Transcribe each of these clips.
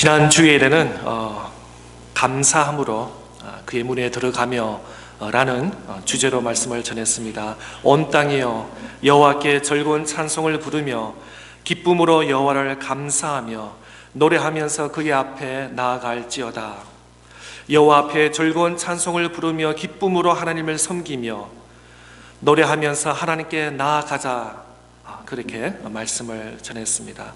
지난 주일에는 감사함으로 그의 문에 들어가며 라는 주제로 말씀을 전했습니다. 온 땅이여 여호와께 즐거운 찬송을 부르며 기쁨으로 여호와를 감사하며 노래하면서 그의 앞에 나아갈지어다. 여호와 앞에 즐거운 찬송을 부르며 기쁨으로 하나님을 섬기며 노래하면서 하나님께 나아가자, 그렇게 말씀을 전했습니다.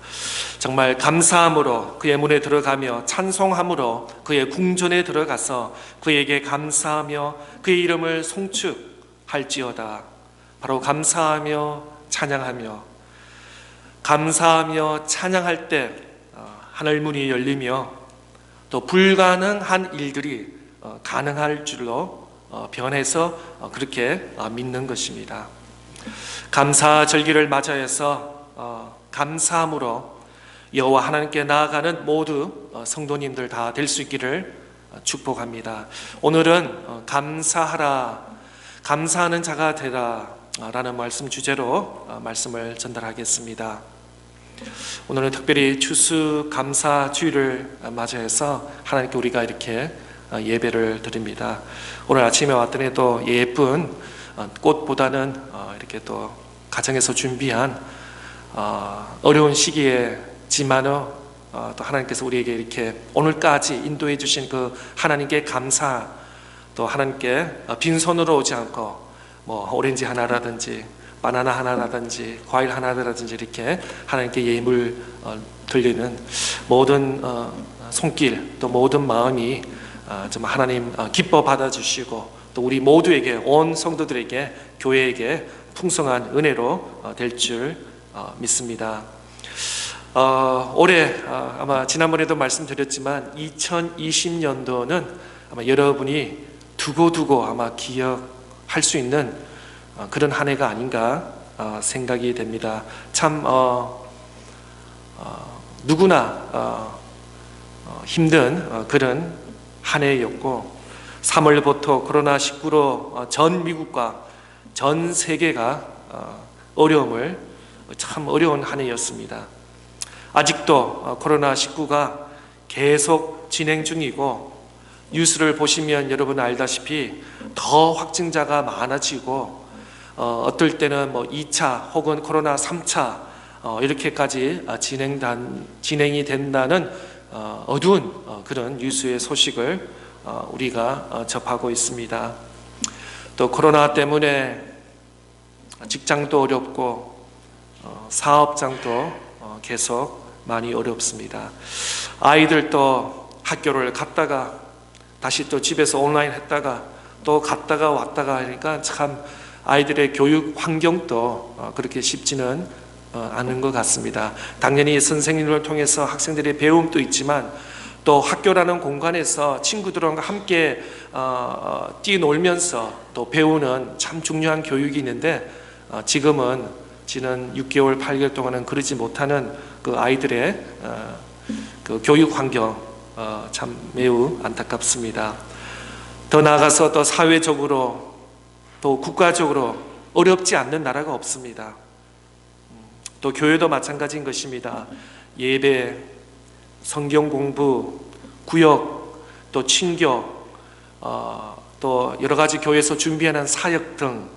정말 감사함으로 그의 문에 들어가며 찬송함으로 그의 궁전에 들어가서 그에게 감사하며 그의 이름을 송축할지어다. 바로 감사하며 찬양하며 찬양할 때 하늘 문이 열리며 또 불가능한 일들이 가능할 줄로 변해서 그렇게 믿는 것입니다. 감사 절기를 맞이해서 감사함으로 여호와 하나님께 나아가는 모두 성도님들 다 될 수 있기를 축복합니다. 오늘은 감사하라, 감사하는 자가 되라 라는 말씀 주제로 말씀을 전달하겠습니다. 오늘은 특별히 추수감사주일을 맞이해서 하나님께 우리가 이렇게 예배를 드립니다. 오늘 아침에 왔더니 또 예쁜 꽃보다는 이렇게 또 가정에서 준비한 어려운 시기에지만 또 하나님께서 우리에게 이렇게 오늘까지 인도해 주신 그 하나님께 감사, 또 하나님께 빈손으로 오지 않고 뭐 오렌지 하나라든지 바나나 하나라든지 과일 하나라든지 이렇게 하나님께 예물 드리는 모든 손길, 또 모든 마음이 정말 하나님 기뻐 받아주시고 또 우리 모두에게, 온 성도들에게, 교회에게 풍성한 은혜로 될 줄 믿습니다. 올해 아마 지난번에도 말씀드렸지만 2020년도는 아마 여러분이 두고두고 아마 기억할 수 있는 그런 한 해가 아닌가 생각이 됩니다. 참 누구나 힘든 그런 한 해였고 3월부터 코로나19로 전 미국과 전 세계가 참 어려운 한 해였습니다. 아직도 코로나19가 계속 진행 중이고 뉴스를 보시면 여러분 알다시피 더 확진자가 많아지고 어떨 때는 뭐 2차 혹은 코로나 3차 이렇게까지 진행이 된다는 어두운 그런 뉴스의 소식을 우리가 접하고 있습니다. 또 코로나 때문에 직장도 어렵고 사업장도 계속 많이 어렵습니다. 아이들도 학교를 갔다가 다시 또 집에서 온라인 했다가 또 갔다가 왔다가 하니까 참 아이들의 교육 환경도 그렇게 쉽지는 않은 것 같습니다. 당연히 선생님을 통해서 학생들의 배움도 있지만 또 학교라는 공간에서 친구들과 함께 뛰놀면서 또 배우는 참 중요한 교육이 있는데 지금은 지난 6개월, 8개월 동안은 그러지 못하는 그 아이들의 그 교육 환경 참 매우 안타깝습니다. 더 나아가서 또 사회적으로 또 국가적으로 어렵지 않는 나라가 없습니다. 또 교회도 마찬가지인 것입니다. 예배, 성경 공부, 구역, 또 친교, 또 여러 가지 교회에서 준비하는 사역 등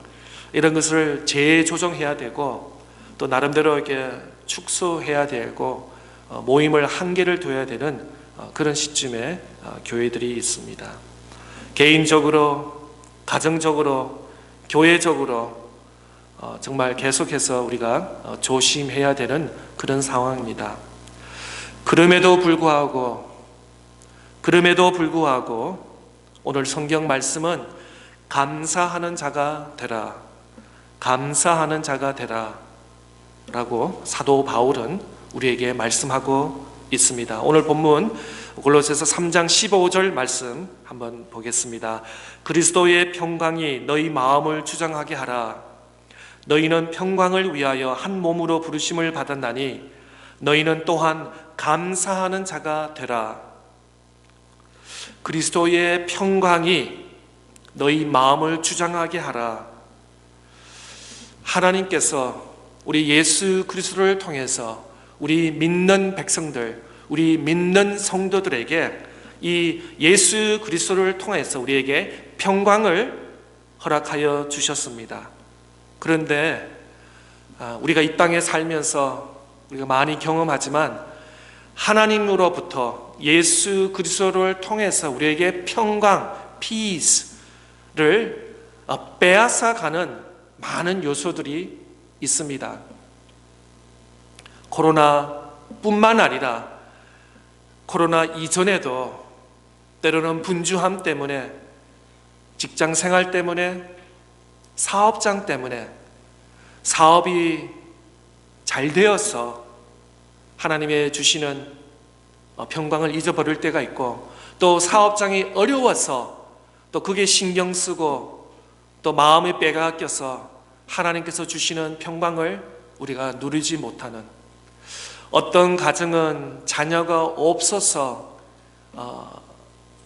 이런 것을 재조정해야 되고 또 나름대로 이렇게 축소해야 되고 모임을 한계를 둬야 되는 그런 시점에 교회들이 있습니다. 개인적으로, 가정적으로, 교회적으로 정말 계속해서 우리가 조심해야 되는 그런 상황입니다. 그럼에도 불구하고 오늘 성경 말씀은 감사하는 자가 되라, 감사하는 자가 되라 라고 사도 바울은 우리에게 말씀하고 있습니다. 오늘 본문 골로새서 3장 15절 말씀 한번 보겠습니다. 그리스도의 평강이 너희 마음을 주장하게 하라. 너희는 평강을 위하여 한 몸으로 부르심을 받았나니 너희는 또한 감사하는 자가 되라. 그리스도의 평강이 너희 마음을 주장하게 하라. 하나님께서 우리 예수 그리스도를 통해서 우리 믿는 백성들, 우리 믿는 성도들에게 이 예수 그리스도를 통해서 우리에게 평강을 허락하여 주셨습니다. 그런데 우리가 이 땅에 살면서 우리가 많이 경험하지만 하나님으로부터 예수 그리스도를 통해서 우리에게 평강, peace를 빼앗아가는 많은 요소들이 있습니다. 코로나뿐만 아니라 코로나 이전에도 때로는 분주함 때문에, 직장 생활 때문에, 사업장 때문에 사업이 잘 되어서 하나님의 주시는 평강을 잊어버릴 때가 있고, 또 사업장이 어려워서 또 그게 신경 쓰고 또 마음이 빼앗겨서 하나님께서 주시는 평강을 우리가 누리지 못하는, 어떤 가정은 자녀가 없어서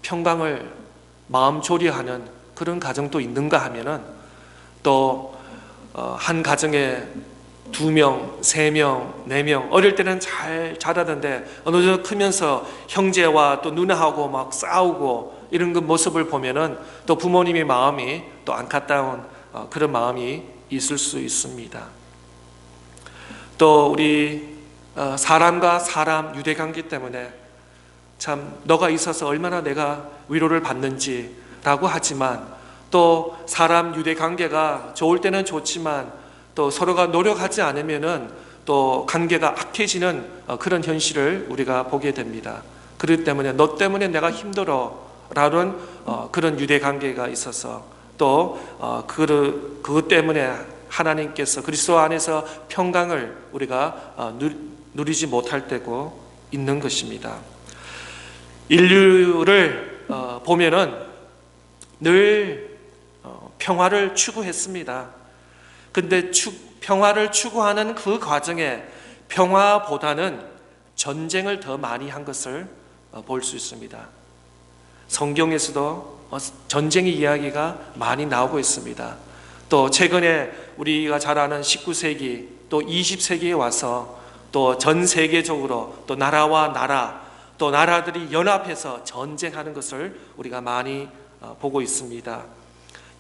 평강을 마음 조리하는 그런 가정도 있는가 하면은, 또 한 가정에 2명, 3명, 4명, 어릴 때는 잘 자라던데 어느 정도 크면서 형제와 또 누나하고 막 싸우고 이런 그 모습을 보면은 또 부모님의 마음이 또 안타까운 그런 마음이 있을 수 있습니다. 또 우리 사람과 사람 유대관계 때문에 참 너가 있어서 얼마나 내가 위로를 받는지라고 하지만, 또 사람 유대관계가 좋을 때는 좋지만 또 서로가 노력하지 않으면은 또 관계가 악해지는 그런 현실을 우리가 보게 됩니다. 그렇기 때문에 너 때문에 내가 힘들어 라는 그런 유대관계가 있어서 또 그것 때문에 하나님께서 그리스도 안에서 평강을 우리가 누리지 못할 때고 있는 것입니다. 인류를 보면은 늘 평화를 추구했습니다. 근데 평화를 추구하는 그 과정에 평화보다는 전쟁을 더 많이 한 것을 볼 수 있습니다. 성경에서도 전쟁의 이야기가 많이 나오고 있습니다. 또 최근에 우리가 잘 아는 19세기 또 20세기에 와서 또 전 세계적으로 또 나라와 나라 또 나라들이 연합해서 전쟁하는 것을 우리가 많이 보고 있습니다.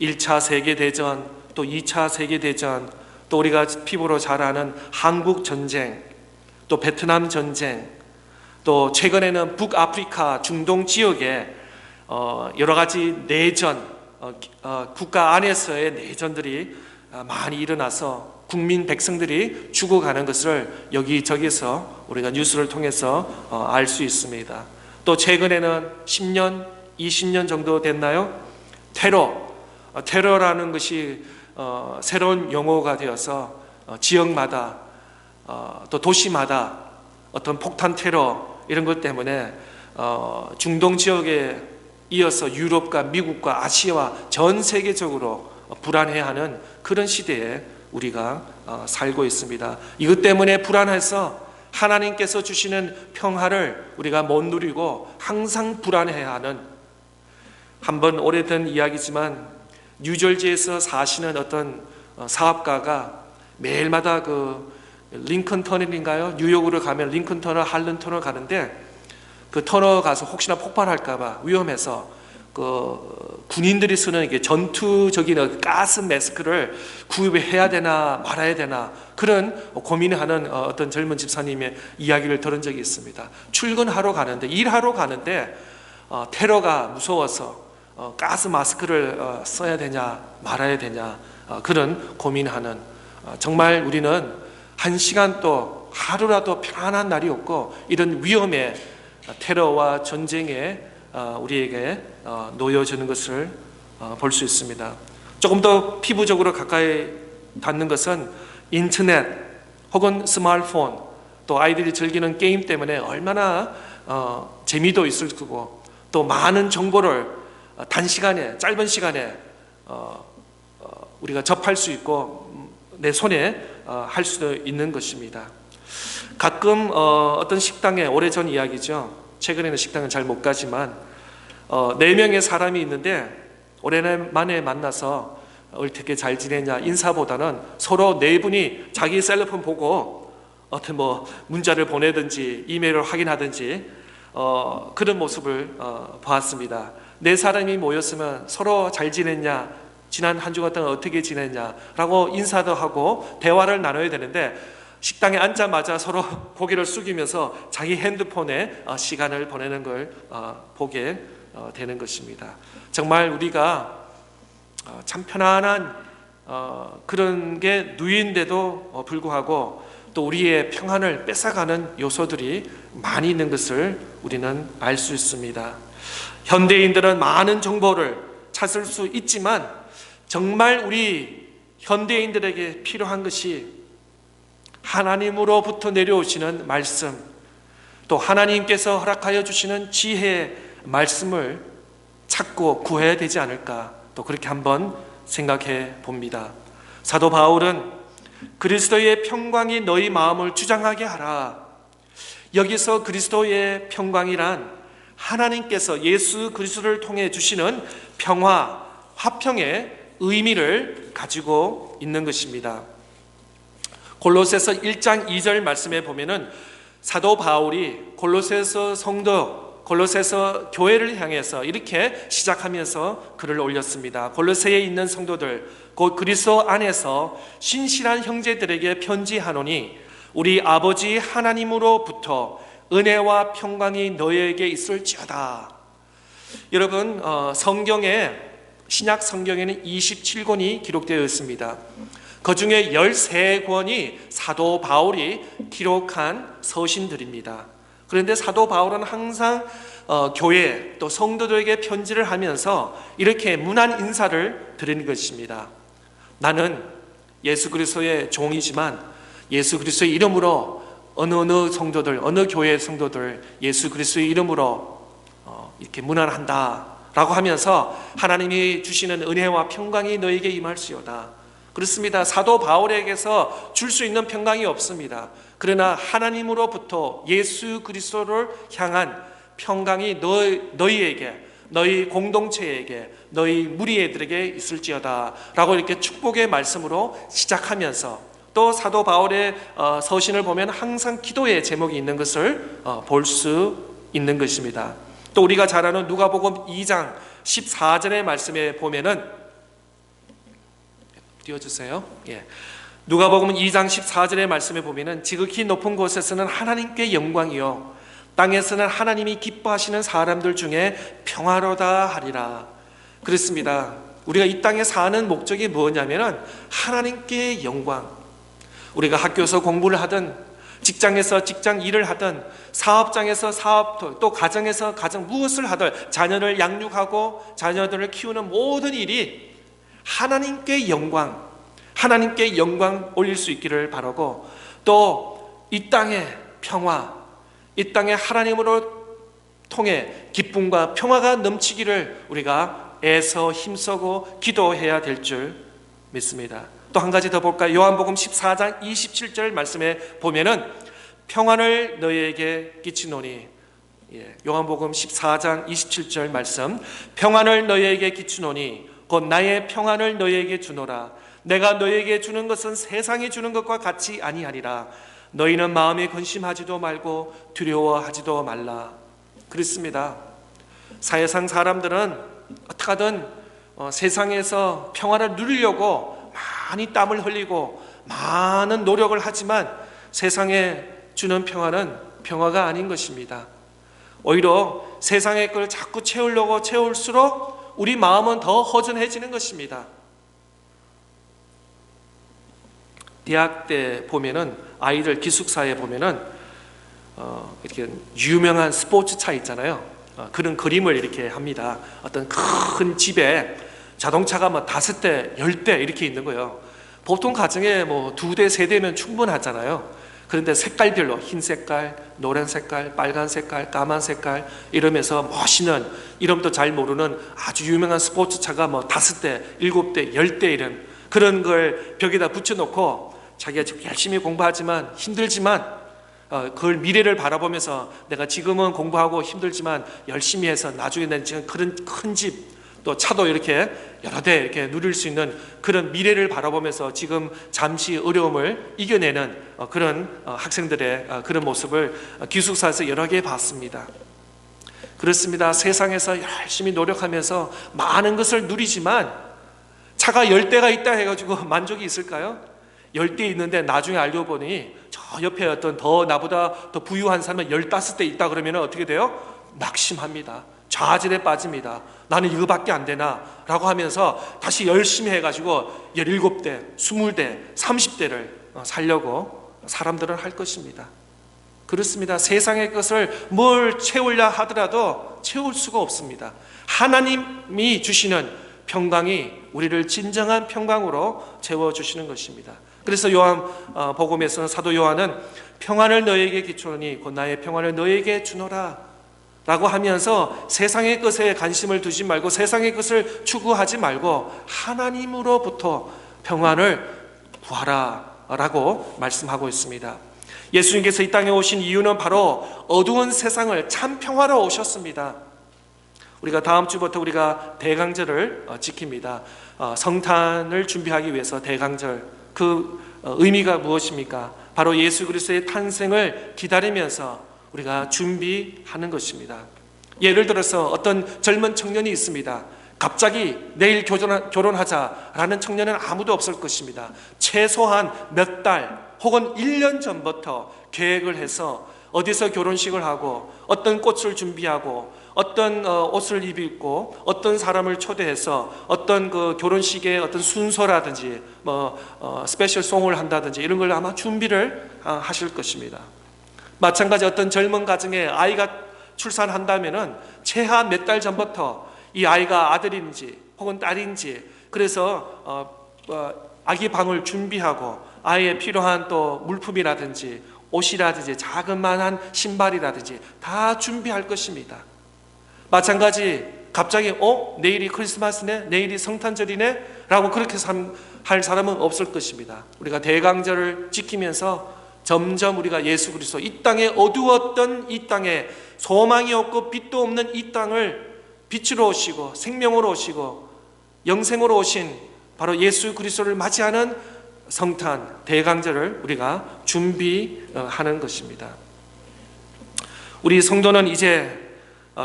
1차 세계대전, 또 2차 세계대전, 또 우리가 피부로 잘 아는 한국전쟁, 또 베트남 전쟁, 또 최근에는 북아프리카 중동 지역에 여러 가지 내전, 국가 안에서의 내전들이 많이 일어나서 국민 백성들이 죽어가는 것을 여기저기서 우리가 뉴스를 통해서 알 수 있습니다. 또 최근에는 10년, 20년 정도 됐나요? 테러라는 것이 새로운 용어가 되어서 지역마다 또 도시마다 어떤 폭탄 테러 이런 것 때문에 중동 지역에 이어서 유럽과 미국과 아시아와 전 세계적으로 불안해하는 그런 시대에 우리가 살고 있습니다. 이것 때문에 불안해서 하나님께서 주시는 평화를 우리가 못 누리고 항상 불안해하는, 한번 오래된 이야기지만 뉴저지에서 사시는 어떤 사업가가 매일마다 그 링컨 터널인가요? 뉴욕으로 가면 링컨 터널, 할런 터널 가는데 그 터널 가서 혹시나 폭발할까봐 위험해서 그 군인들이 쓰는 이게 전투적인 가스 마스크를 구입해야 되나 말아야 되나 그런 고민하는 어떤 젊은 집사님의 이야기를 들은 적이 있습니다. 출근하러 가는데, 일하러 가는데 테러가 무서워서 가스 마스크를 써야 되냐 말아야 되냐 그런 고민하는, 정말 우리는 한 시간도 하루라도 편안한 날이 없고 이런 위험에, 테러와 전쟁에 우리에게 놓여지는 것을 볼 수 있습니다. 조금 더 피부적으로 가까이 닿는 것은 인터넷 혹은 스마트폰, 또 아이들이 즐기는 게임 때문에 얼마나 재미도 있을 거고 또 많은 정보를 단시간에, 짧은 시간에 우리가 접할 수 있고 내 손에 할 수도 있는 것입니다. 가끔 어떤 식당에, 오래전 이야기죠, 최근에는 식당은 잘 못 가지만 4명의 사람이 있는데 오랜만에 만나서 어떻게 잘 지내냐 인사보다는 서로 4분이 자기 셀럽폰 보고 어떤 뭐 문자를 보내든지 이메일을 확인하든지 그런 모습을 보았습니다. 네 사람이 모였으면 서로 잘 지냈냐, 지난 한 주간 동안 어떻게 지냈냐라고 인사도 하고 대화를 나눠야 되는데 식당에 앉자마자 서로 고개를 숙이면서 자기 핸드폰에 시간을 보내는 걸 보게 되는 것입니다. 정말 우리가 참 편안한 그런 게 누이인데도 불구하고 또 우리의 평안을 뺏어가는 요소들이 많이 있는 것을 우리는 알 수 있습니다. 현대인들은 많은 정보를 찾을 수 있지만 정말 우리 현대인들에게 필요한 것이 하나님으로부터 내려오시는 말씀, 또 하나님께서 허락하여 주시는 지혜의 말씀을 찾고 구해야 되지 않을까, 또 그렇게 한번 생각해 봅니다. 사도 바울은 그리스도의 평강이 너희 마음을 주장하게 하라. 여기서 그리스도의 평강이란 하나님께서 예수 그리스도를 통해 주시는 평화, 화평의 의미를 가지고 있는 것입니다. 골로새서 1장 2절 말씀에 보면은 사도 바울이 골로새서 성도, 골로새서 교회를 향해서 이렇게 시작하면서 글을 올렸습니다. 골로새에 있는 성도들, 곧 그리스도 안에서 신실한 형제들에게 편지하노니 우리 아버지 하나님으로부터 은혜와 평강이 너희에게 있을지어다. 여러분, 성경에, 신약 성경에는 27권이 기록되어 있습니다. 그 중에 13권이 사도 바울이 기록한 서신들입니다. 그런데 사도 바울은 항상 교회 또 성도들에게 편지를 하면서 이렇게 문안 인사를 드리는 것입니다. 나는 예수 그리스도의 종이지만 예수 그리스도의 이름으로 어느 성도들, 어느 교회의 성도들 예수 그리스도의 이름으로 이렇게 문안한다 라고 하면서 하나님이 주시는 은혜와 평강이 너에게 임할지어다. 그렇습니다. 사도 바울에게서 줄 수 있는 평강이 없습니다. 그러나 하나님으로부터 예수 그리스도를 향한 평강이 너희에게, 너희 공동체에게, 너희 무리애들에게 있을지어다 라고 이렇게 축복의 말씀으로 시작하면서 또 사도 바울의 서신을 보면 항상 기도의 제목이 있는 것을 볼 수 있는 것입니다. 또 우리가 잘 아는 누가복음 2장 14절의 말씀에 보면은 띄워주세요. 예. 누가복음 2장 14절의 말씀에 보면은 지극히 높은 곳에서는 하나님께 영광이요 땅에서는 하나님이 기뻐하시는 사람들 중에 평화로다 하리라. 그렇습니다. 우리가 이 땅에 사는 목적이 뭐냐면은 하나님께 영광. 우리가 학교에서 공부를 하든 직장에서 직장 일을 하든 사업장에서 사업, 또 가정에서 가정 무엇을 하든 자녀를 양육하고 자녀들을 키우는 모든 일이 하나님께 영광, 하나님께 영광 올릴 수 있기를 바라고 또 이 땅의 평화, 이 땅에 하나님으로 통해 기쁨과 평화가 넘치기를 우리가 애써 힘쓰고 기도해야 될 줄 믿습니다. 또 한 가지 더 볼까요? 요한복음 14장 27절 말씀에 보면은 평안을 너희에게 끼치노니, 요한복음 14장 27절 말씀, 평안을 너희에게 끼치노니 곧 나의 평안을 너희에게 주노라. 내가 너희에게 주는 것은 세상이 주는 것과 같이 아니하리라. 너희는 마음에 근심하지도 말고 두려워하지도 말라. 그렇습니다. 사회상 사람들은 어떻게 하든 세상에서 평안을 누리려고 많이 땀을 흘리고 많은 노력을 하지만 세상에 주는 평안은 평화가 아닌 것입니다. 오히려 세상의 걸 자꾸 채우려고 채울수록 우리 마음은 더 허전해지는 것입니다. 대학 때 보면은 아이들 기숙사에 보면은 이렇게 유명한 스포츠차 있잖아요. 그런 그림을 이렇게 합니다. 어떤 큰 집에 자동차가 뭐 5대, 10대 이렇게 있는 거예요. 보통 가정에 뭐 2대, 3대면 충분하잖아요. 그런데 색깔별로 흰 색깔, 노란 색깔, 빨간 색깔, 까만 색깔 이러면서 멋있는, 이름도 잘 모르는 아주 유명한 스포츠차가 뭐 5대, 7대, 10대 이런 그런 걸 벽에다 붙여놓고 자기가 지금 열심히 공부하지만 힘들지만 그걸 미래를 바라보면서 내가 지금은 공부하고 힘들지만 열심히 해서 나중에 난 지금 그런 큰 집, 또 차도 이렇게 여러 대 이렇게 누릴 수 있는 그런 미래를 바라보면서 지금 잠시 어려움을 이겨내는 그런 학생들의 그런 모습을 기숙사에서 여러 개 봤습니다. 그렇습니다. 세상에서 열심히 노력하면서 많은 것을 누리지만 차가 10대가 있다 해가지고 만족이 있을까요? 10대 있는데 나중에 알고 보니 저 옆에 어떤 나보다 더 부유한 사람은 15대 있다 그러면 어떻게 돼요? 낙심합니다. 좌절에 빠집니다. 나는 이거밖에 안 되나? 라고 하면서 다시 열심히 해가지고 17대, 20대, 30대를 살려고 사람들은 할 것입니다. 그렇습니다. 세상의 것을 뭘 채우려 하더라도 채울 수가 없습니다. 하나님이 주시는 평강이 우리를 진정한 평강으로 채워주시는 것입니다. 그래서 요한복음에서는 사도 요한은 평안을 너에게 기초하니 곧 나의 평안을 너에게 주노라 라고 하면서 세상의 것에 관심을 두지 말고 세상의 것을 추구하지 말고 하나님으로부터 평안을 구하라 라고 말씀하고 있습니다. 예수님께서 이 땅에 오신 이유는 바로 어두운 세상을 참 평화로 오셨습니다. 우리가 다음 주부터 우리가 대강절을 지킵니다. 성탄을 준비하기 위해서 대강절, 그 의미가 무엇입니까? 바로 예수 그리스도의 탄생을 기다리면서 우리가 준비하는 것입니다. 예를 들어서 어떤 젊은 청년이 있습니다. 갑자기 내일 결혼하자라는 청년은 아무도 없을 것입니다. 최소한 몇 달 혹은 1년 전부터 계획을 해서 어디서 결혼식을 하고 어떤 꽃을 준비하고 어떤 옷을 입고 어떤 사람을 초대해서 어떤 그 결혼식의 어떤 순서라든지 스페셜 송을 한다든지 이런 걸 아마 준비를 하실 것입니다. 마찬가지 어떤 젊은 가정에 아이가 출산한다면은 최하 몇 달 전부터 이 아이가 아들인지 혹은 딸인지 그래서 아기 방을 준비하고 아이에 필요한 또 물품이라든지 옷이라든지 자그마한 신발이라든지 다 준비할 것입니다. 마찬가지 갑자기 내일이 크리스마스네, 내일이 성탄절이네 라고 그렇게 할 사람은 없을 것입니다. 우리가 대강절을 지키면서 점점 우리가 예수 그리스도 이 땅에 어두웠던 이 땅에 소망이 없고 빛도 없는 이 땅을 빛으로 오시고 생명으로 오시고 영생으로 오신 바로 예수 그리스도를 맞이하는 성탄 대강절을 우리가 준비하는 것입니다. 우리 성도는 이제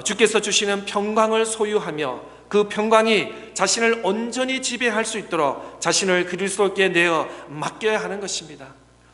주께서 주시는 평강을 소유하며 그 평강이 자신을 온전히 지배할 수 있도록 자신을 그리스도께 내어 맡겨야 하는 것입니다.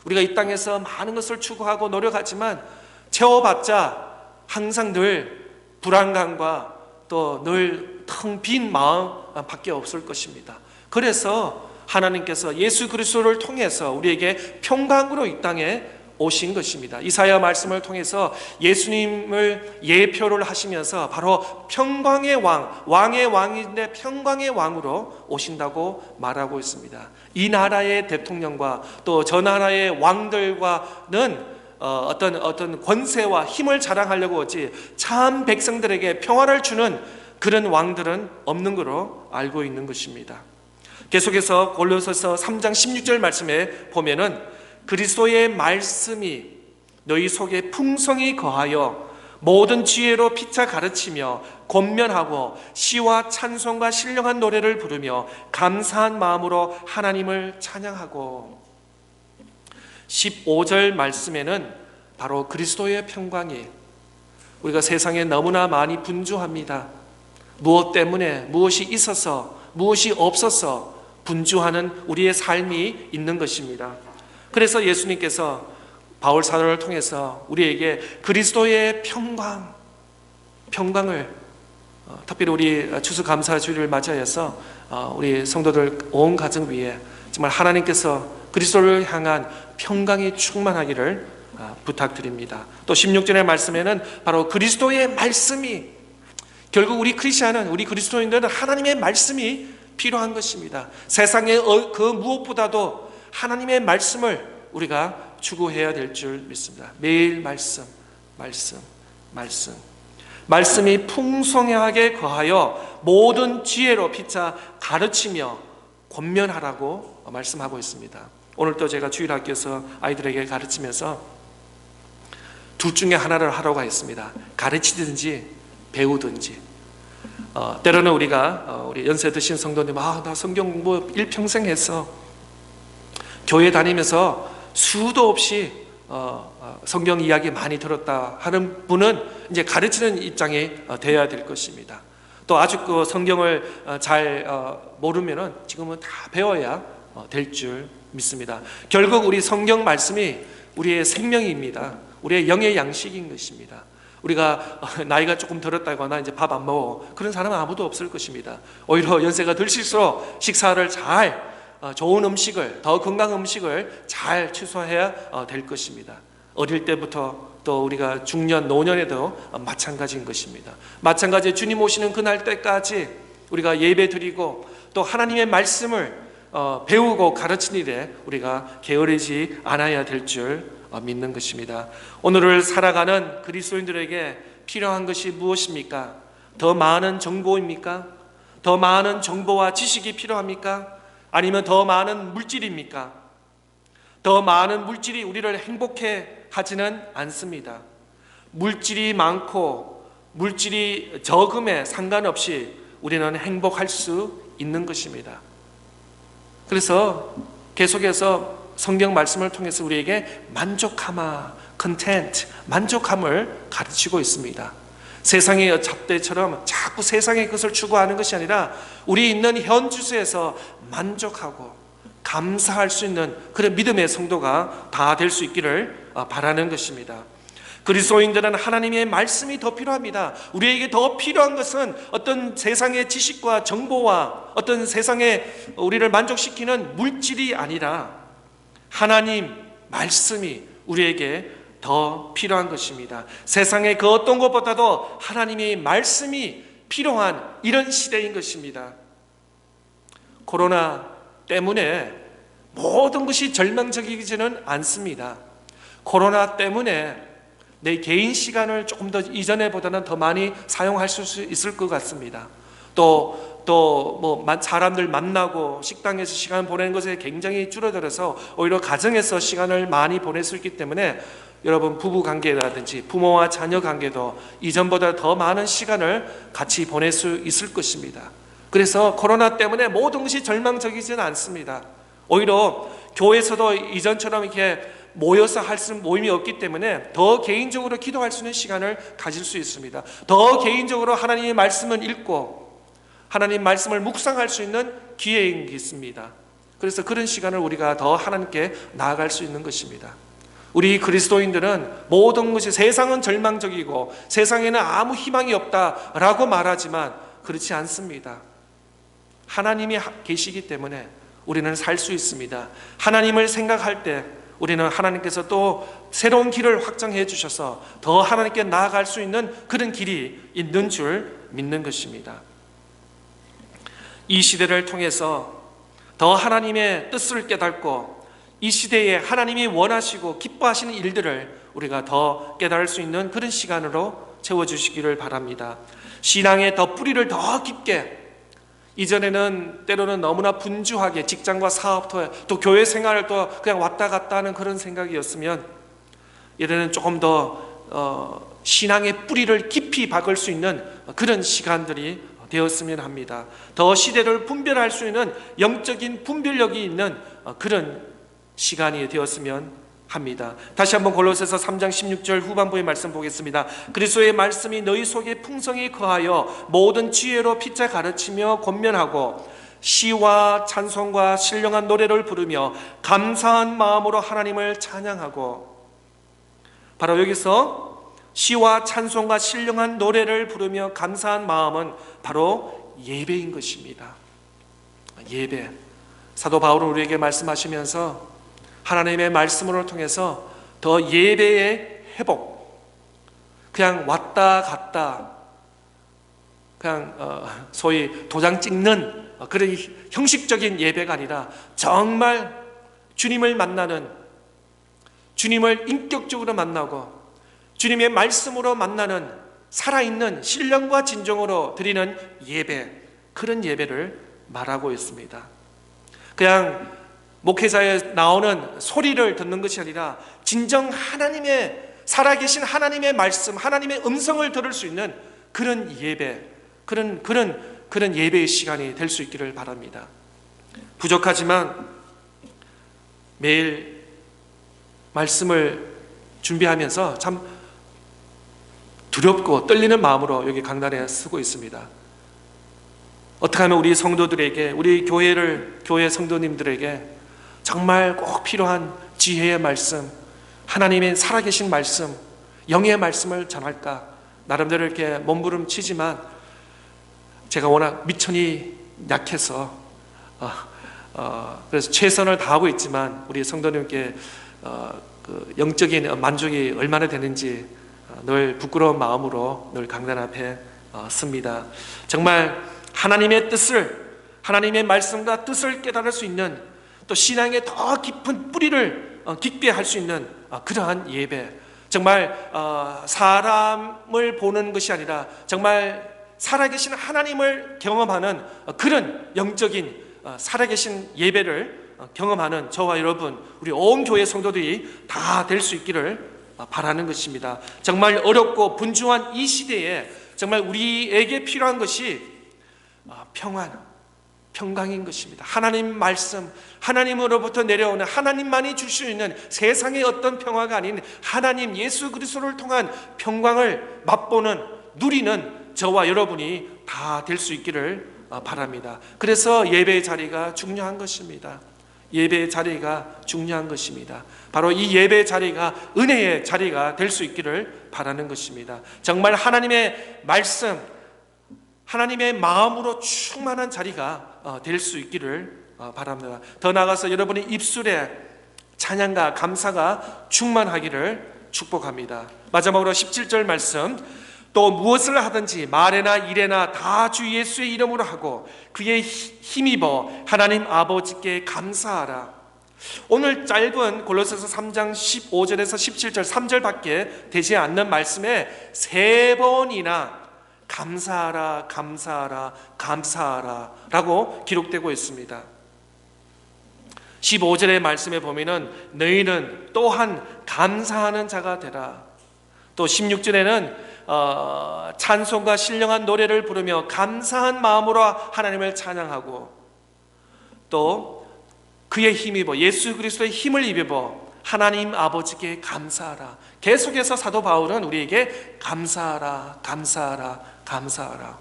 우리가 이 땅에서 많은 것을 추구하고 노력하지만 채워봤자 항상 늘 불안감과 또 늘 텅 빈 마음밖에 없을 것입니다. 그래서 하나님께서 예수 그리스도를 통해서 우리에게 평강으로 이 땅에 오신 것입니다. 이사야 말씀을 통해서 예수님을 예표를 하시면서 바로 평강의 왕, 왕의 왕인데 평강의 왕으로 오신다고 말하고 있습니다. 이 나라의 대통령과 또 저 나라의 왕들과는 어떤 권세와 힘을 자랑하려고 오지 참 백성들에게 평화를 주는 그런 왕들은 없는 것으로 알고 있는 것입니다. 계속해서 골로새서 3장 16절 말씀에 보면은 그리스도의 말씀이 너희 속에 풍성히 거하여 모든 지혜로 피차 가르치며 권면하고 시와 찬송과 신령한 노래를 부르며 감사한 마음으로 하나님을 찬양하고 15절 말씀에는 바로 그리스도의 평강이 우리가 세상에 너무나 많이 분주합니다. 무엇 때문에 무엇이 있어서 무엇이 없어서 분주하는 우리의 삶이 있는 것입니다. 그래서 예수님께서 바울 사도를 통해서 우리에게 그리스도의 평강을 특별히 우리 추수감사주일을 맞이해서 우리 성도들 온 가정 위에 정말 하나님께서 그리스도를 향한 평강이 충만하기를 부탁드립니다. 또 16절의 말씀에는 바로 그리스도의 말씀이 결국 우리 크리스천은 우리 그리스도인들은 하나님의 말씀이 필요한 것입니다. 세상의 그 무엇보다도 하나님의 말씀을 우리가 추구해야 될 줄 믿습니다. 매일 말씀이 풍성하게 거하여 모든 지혜로 피차 가르치며 권면하라고 말씀하고 있습니다. 오늘 또 제가 주일학교에서 아이들에게 가르치면서 둘 중에 하나를 하라고 했습니다. 가르치든지 배우든지. 때로는 우리가 우리 연세 드신 성도님, 나 성경 공부 일평생 했어. 교회 다니면서 수도 없이 성경 이야기 많이 들었다 하는 분은 이제 가르치는 입장이 되어야 될 것입니다. 또 아직 그 성경을 잘 모르면은 지금은 다 배워야 될 줄 믿습니다. 결국 우리 성경 말씀이 우리의 생명입니다. 우리의 영의 양식인 것입니다. 우리가 나이가 조금 들었다거나 이제 밥 안 먹어, 그런 사람은 아무도 없을 것입니다. 오히려 연세가 들수록 식사를 잘, 좋은 음식을, 더 건강한 음식을 잘 취소해야 될 것입니다. 어릴 때부터 또 우리가 중년, 노년에도 마찬가지인 것입니다. 마찬가지 주님 오시는 그날 때까지 우리가 예배 드리고 또 하나님의 말씀을 배우고 가르치는 일에 우리가 게으르지 않아야 될 줄 믿는 것입니다. 오늘을 살아가는 그리스도인들에게 필요한 것이 무엇입니까? 더 많은 정보입니까? 더 많은 정보와 지식이 필요합니까? 아니면 더 많은 물질입니까? 더 많은 물질이 우리를 행복해 하지는 않습니다. 물질이 많고 물질이 적음에 상관없이 우리는 행복할 수 있는 것입니다. 그래서 계속해서 성경 말씀을 통해서 우리에게 만족함을 가르치고 있습니다. 세상의 잡대처럼 자꾸 세상의 것을 추구하는 것이 아니라 우리 있는 현 주소에서 만족하고 감사할 수 있는 그런 믿음의 성도가 다 될 수 있기를 바라는 것입니다. 그리스도인들은 하나님의 말씀이 더 필요합니다. 우리에게 더 필요한 것은 어떤 세상의 지식과 정보와 어떤 세상에 우리를 만족시키는 물질이 아니라 하나님 말씀이 우리에게 더 필요한 것입니다. 세상의 그 어떤 것보다도 하나님의 말씀이 필요한 이런 시대인 것입니다. 코로나 때문에 모든 것이 절망적이지는 않습니다. 코로나 때문에 내 개인 시간을 조금 더 이전에보다는 더 많이 사용할 수 있을 것 같습니다. 또 사람들 만나고 식당에서 시간 보내는 것에 굉장히 줄어들어서 오히려 가정에서 시간을 많이 보낼 수 있기 때문에 여러분 부부 관계라든지 부모와 자녀 관계도 이전보다 더 많은 시간을 같이 보낼 수 있을 것입니다. 그래서 코로나 때문에 모든 것이 절망적이지는 않습니다. 오히려 교회에서도 이전처럼 이렇게 모여서 할 수 있는 모임이 없기 때문에 더 개인적으로 기도할 수 있는 시간을 가질 수 있습니다. 더 개인적으로 하나님의 말씀을 읽고 하나님 말씀을 묵상할 수 있는 기회인 게 있습니다. 그래서 그런 시간을 우리가 더 하나님께 나아갈 수 있는 것입니다. 우리 그리스도인들은 모든 것이 세상은 절망적이고 세상에는 아무 희망이 없다라고 말하지만 그렇지 않습니다. 하나님이 계시기 때문에 우리는 살 수 있습니다. 하나님을 생각할 때 우리는 하나님께서 또 새로운 길을 확정해 주셔서 더 하나님께 나아갈 수 있는 그런 길이 있는 줄 믿는 것입니다. 이 시대를 통해서 더 하나님의 뜻을 깨닫고 이 시대에 하나님이 원하시고 기뻐하시는 일들을 우리가 더 깨달을 수 있는 그런 시간으로 채워주시기를 바랍니다. 신앙의 더 뿌리를 더 깊게, 이전에는 때로는 너무나 분주하게 직장과 사업도 또 교회 생활을 또 그냥 왔다 갔다 하는 그런 생각이었으면 이제는 조금 더 신앙의 뿌리를 깊이 박을 수 있는 그런 시간들이 되었으면 합니다. 더 시대를 분별할 수 있는 영적인 분별력이 있는 그런 시간이 되었으면 합니다. 다시 한번 골로새서 3장 16절 후반부의 말씀 보겠습니다. 그리스도의 말씀이 너희 속에 풍성히 거하여 모든 지혜로 피차 가르치며 권면하고 시와 찬송과 신령한 노래를 부르며 감사한 마음으로 하나님을 찬양하고, 바로 여기서 시와 찬송과 신령한 노래를 부르며 감사한 마음은 바로 예배인 것입니다. 예배. 사도 바울은 우리에게 말씀하시면서 하나님의 말씀을 통해서 더 예배의 회복, 그냥 왔다 갔다 그냥 소위 도장 찍는 그런 형식적인 예배가 아니라 정말 주님을 만나는, 주님을 인격적으로 만나고 주님의 말씀으로 만나는 살아있는 신령과 진정으로 드리는 예배, 그런 예배를 말하고 있습니다. 그냥 목회자에 나오는 소리를 듣는 것이 아니라 진정 하나님의 살아계신 하나님의 말씀, 하나님의 음성을 들을 수 있는 그런 예배, 그런 예배의 시간이 될 수 있기를 바랍니다. 부족하지만 매일 말씀을 준비하면서 참 두렵고 떨리는 마음으로 여기 강단에 쓰고 있습니다. 어떻게 하면 우리 성도들에게, 우리 교회 성도님들에게 정말 꼭 필요한 지혜의 말씀, 하나님의 살아계신 말씀, 영의 말씀을 전할까? 나름대로 이렇게 몸부림치지만 제가 워낙 미천이 약해서 그래서 최선을 다하고 있지만 우리 성도님께 그 영적인 만족이 얼마나 되는지 늘 부끄러운 마음으로 늘 강단 앞에 씁니다. 정말 하나님의 뜻을, 하나님의 말씀과 뜻을 깨달을 수 있는, 또 신앙의 더 깊은 뿌리를 깊게 할 수 있는 그러한 예배, 정말 사람을 보는 것이 아니라 정말 살아계신 하나님을 경험하는 그런 영적인 살아계신 예배를 경험하는 저와 여러분, 우리 온 교회 성도들이 다 될 수 있기를 바라는 것입니다. 정말 어렵고 분주한 이 시대에 정말 우리에게 필요한 것이 평강인 것입니다. 하나님 말씀, 하나님으로부터 내려오는, 하나님만이 줄 수 있는 세상의 어떤 평화가 아닌 하나님 예수 그리스도를 통한 평강을 맛보는, 누리는 저와 여러분이 다 될 수 있기를 바랍니다. 그래서 예배의 자리가 중요한 것입니다. 예배의 자리가 중요한 것입니다. 바로 이 예배의 자리가 은혜의 자리가 될 수 있기를 바라는 것입니다. 정말 하나님의 말씀, 하나님의 마음으로 충만한 자리가 될 수 있기를 바랍니다. 더 나아가서 여러분의 입술에 찬양과 감사가 충만하기를 축복합니다. 마지막으로 17절 말씀, 또 무엇을 하든지 말에나 일에나 다 주 예수의 이름으로 하고 그의 힘입어 하나님 아버지께 감사하라. 오늘 짧은 골로새서 3장 15절에서 17절 3절밖에 되지 않는 말씀에 3번이나 감사하라, 감사하라, 감사하라 라고 기록되고 있습니다. 15절의 말씀에 보면은 너희는 또한 감사하는 자가 되라. 또 16절에는 찬송과 신령한 노래를 부르며 감사한 마음으로 하나님을 찬양하고, 또 그의 힘입어 예수 그리스도의 힘을 입어 하나님 아버지께 감사하라. 계속해서 사도 바울은 우리에게 감사하라, 감사하라, 감사하라.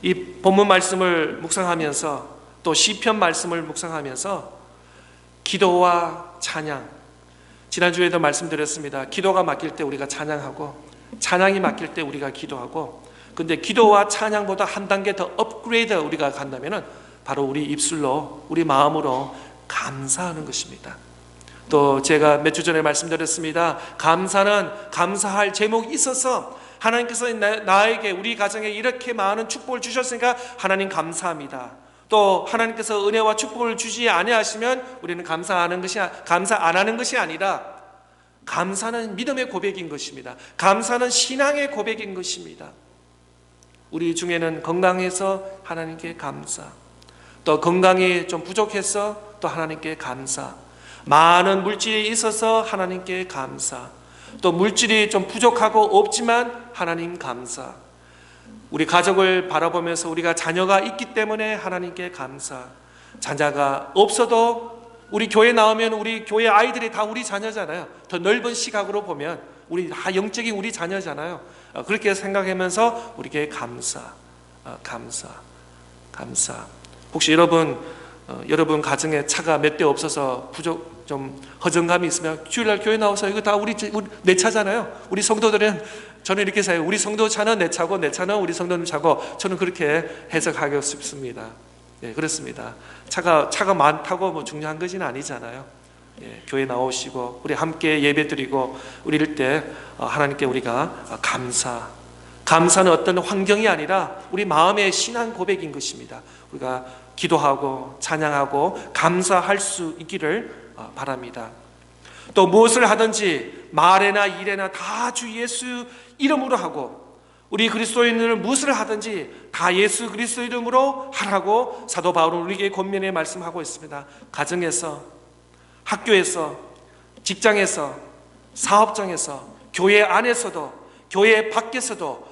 이 본문 말씀을 묵상하면서 또 시편 말씀을 묵상하면서 기도와 찬양, 지난주에도 말씀드렸습니다. 기도가 막힐 때 우리가 찬양하고 찬양이 막힐 때 우리가 기도하고, 근데 기도와 찬양보다 한 단계 더 업그레이드 우리가 간다면 바로 우리 입술로, 우리 마음으로 감사하는 것입니다. 또 제가 몇 주 전에 말씀드렸습니다. 감사는 감사할 제목이 있어서 하나님께서 나에게, 우리 가정에 이렇게 많은 축복을 주셨으니까 하나님 감사합니다. 또 하나님께서 은혜와 축복을 주지 아니하시면 우리는 감사 안 하는 것이 아니라, 감사는 믿음의 고백인 것입니다. 감사는 신앙의 고백인 것입니다. 우리 중에는 건강해서 하나님께 감사, 또 건강이 좀 부족해서 또 하나님께 감사, 많은 물질이 있어서 하나님께 감사, 또 물질이 좀 부족하고 없지만 하나님 감사, 우리 가족을 바라보면서 우리가 자녀가 있기 때문에 하나님께 감사, 자녀가 없어도 우리 교회 나오면 우리 교회 아이들이 다 우리 자녀잖아요. 더 넓은 시각으로 보면 우리 다 영적인 우리 자녀잖아요. 그렇게 생각하면서 우리에게 감사. 혹시 여러분 가정에 차가 몇 대 없어서 좀 허전감이 있으면 주일날 교회 나와서 이거 다 내 차잖아요. 우리 성도들은, 저는 이렇게 생각해요. 우리 성도 차는 내 차고 내 차는 우리 성도님 차고, 저는 그렇게 해석하고 싶습니다. 예, 그렇습니다. 차가 많다고 뭐 중요한 것은 아니잖아요. 예, 교회 나오시고 우리 함께 예배드리고 우리를 때 하나님께 우리가 감사는 어떤 환경이 아니라 우리 마음의 신앙 고백인 것입니다. 우리가 기도하고 찬양하고 감사할 수 있기를 바랍니다. 또 무엇을 하든지 말에나 일에나 다 주 예수 이름으로 하고, 우리 그리스도인들은 무엇을 하든지 다 예수 그리스도 이름으로 하라고 사도 바울은 우리에게 권면에 말씀하고 있습니다. 가정에서, 학교에서, 직장에서, 사업장에서, 교회 안에서도 교회 밖에서도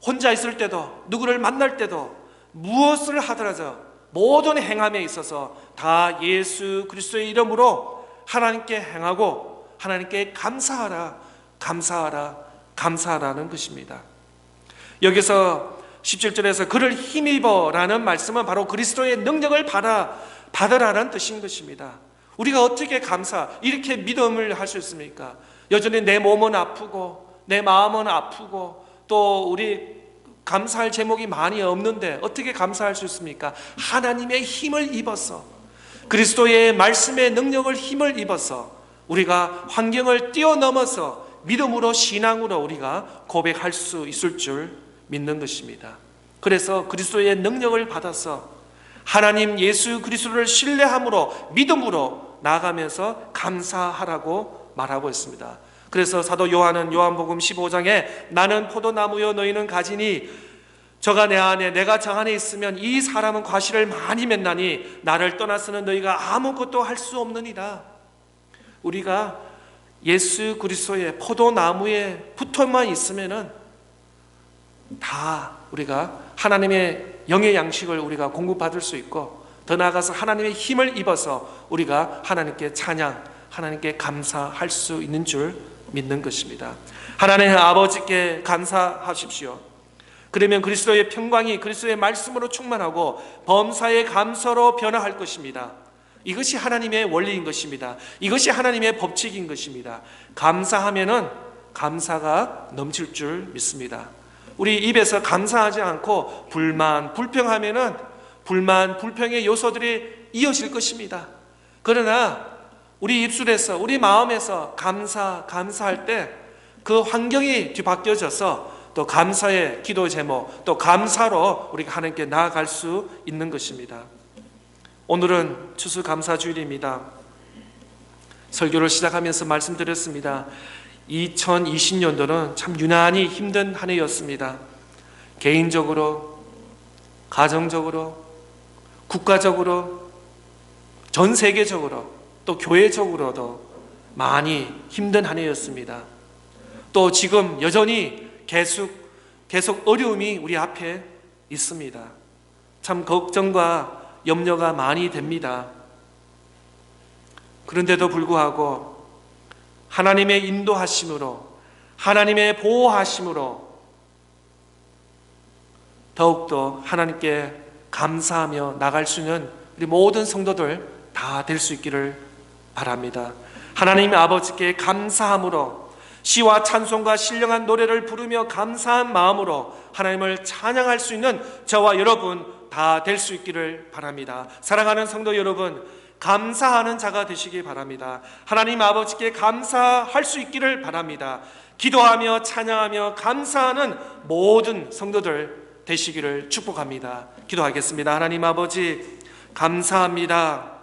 혼자 있을 때도, 누구를 만날 때도, 무엇을 하더라도 모든 행함에 있어서 다 예수 그리스도의 이름으로 하나님께 행하고 하나님께 감사하라, 감사하라, 감사하라는 것입니다. 여기서 17절에서 그를 힘입어라는 말씀은 바로 그리스도의 능력을 받으라는 뜻인 것입니다. 우리가 어떻게 이렇게 믿음을 할 수 있습니까? 여전히 내 몸은 아프고 내 마음은 아프고 또 우리 감사할 제목이 많이 없는데 어떻게 감사할 수 있습니까? 하나님의 힘을 입어서, 그리스도의 말씀의 능력을 힘을 입어서 우리가 환경을 뛰어넘어서 믿음으로, 신앙으로 우리가 고백할 수 있을 줄 믿는 것입니다. 그래서 그리스도의 능력을 받아서 하나님 예수 그리스도를 신뢰함으로, 믿음으로 나아가면서 감사하라고 말하고 있습니다. 그래서 사도 요한은 요한복음 15장에 나는 포도나무요 너희는 가지니 저가 내 안에 내가 저 안에 있으면 이 사람은 과실을 많이 맺나니 나를 떠나서는 너희가 아무것도 할 수 없느니라. 우리가 예수 그리스도의 포도나무에 붙어만 있으면은 다 우리가 하나님의 영의 양식을 우리가 공급받을 수 있고, 더 나아가서 하나님의 힘을 입어서 우리가 하나님께 찬양, 하나님께 감사할 수 있는 줄 믿는 것입니다. 하나님의 아버지께 감사하십시오. 그러면 그리스도의 평강이 그리스도의 말씀으로 충만하고 범사의 감사로 변화할 것입니다. 이것이 하나님의 원리인 것입니다. 이것이 하나님의 법칙인 것입니다. 감사하면은 감사가 넘칠 줄 믿습니다. 우리 입에서 감사하지 않고 불만, 불평하면은 불만, 불평의 요소들이 이어질 것입니다. 그러나 우리 입술에서, 우리 마음에서 감사할 때 그 환경이 뒤바뀌어져서 또 감사의 기도 제목, 또 감사로 우리가 하나님께 나아갈 수 있는 것입니다. 오늘은 추수감사주일입니다. 설교를 시작하면서 말씀드렸습니다. 2020년도는 참 유난히 힘든 한 해였습니다. 개인적으로, 가정적으로, 국가적으로, 전 세계적으로, 또 교회적으로도 많이 힘든 한 해였습니다. 또 지금 여전히 계속 어려움이 우리 앞에 있습니다. 참 걱정과 염려가 많이 됩니다. 그런데도 불구하고 하나님의 인도하심으로, 하나님의 보호하심으로 더욱더 하나님께 감사하며 나갈 수 있는 우리 모든 성도들 다 될 수 있기를 바랍니다. 하나님 아버지께 감사함으로 시와 찬송과 신령한 노래를 부르며 감사한 마음으로 하나님을 찬양할 수 있는 저와 여러분 다 될 수 있기를 바랍니다. 사랑하는 성도 여러분, 감사하는 자가 되시기 바랍니다. 하나님 아버지께 감사할 수 있기를 바랍니다. 기도하며 찬양하며 감사하는 모든 성도들 되시기를 축복합니다. 기도하겠습니다. 하나님 아버지, 감사합니다.